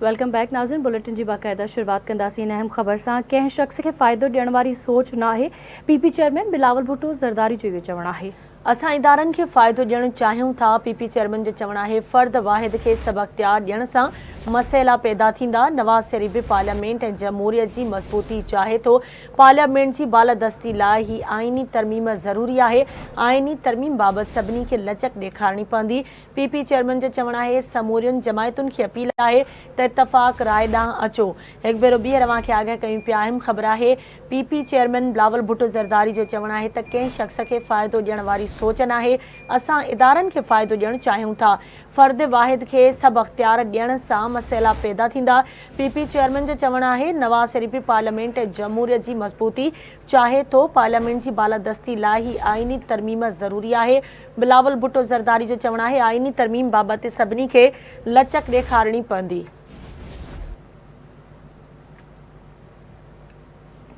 Welcome back नाज़रीन। Bulletin की बाकायदा शुरुआत कंदासीं अहम ख़बर से। कंहिं शख्स के फ़ायदो ॾियण वारी सोच ना है। पीपी चेयरमैन बिलावल भुट्टो ज़रदारी जो चवण है। असां इदारनि खे फ़ाइदो ॾियणु चाहियूं था। पीपी चेयरमैन जो चवणु आहे फ़र्द वाहिद खे सभु अख़्तियार ॾियण सां मसइला पैदा थींदा। नवाज़ शरीफ़ पार्लियामेंट ऐं जमहूरियत जी मज़बूती चाहे थो। पार्लियामेंट जी बालादस्ती लाइ ही आइनी तरमीम ज़रूरी आहे। आइनी तरमीम बाबति सभिनी खे लचक ॾेखारणी पवंदी। पीपी चेयरमैन जो चवणु आहे समूरियुनि जमायतुनि खे अपील आहे त इतफ़ाक़ राय ॾांहुं अचो। हिकु भेरो ॿीहर अव्हां खे आगाह कयूं पिया। अहम ख़बर आहे पीपी चेयरमैन बिलावल भुट्टो ज़रदारी जो चवणु आहे त कंहिं शख़्स खे फ़ाइदो ॾियण वारी सोच न आहे। असां इदारनि खे फ़ाइदो ॾियणु चाहियूं था। फ़र्द वाहिद खे सभु अख़्तियार ॾियण सां मसइला पैदा थींदा। पीपी चेयरमैन जो चवणु आहे नवाज़ शरीफ़ पार्लियामेंट ऐं जमहूरियत जी मज़बूती चाहे थो। पार्लियामेंट जी बालादस्ती लाइ ही आइनी तरमीम ज़रूरी आहे। बिलावल भुट्टो ज़रदारी जो चवणु आहे आइनी तरमीम बाबति सभिनी खे लचक ॾेखारणी पवंदी।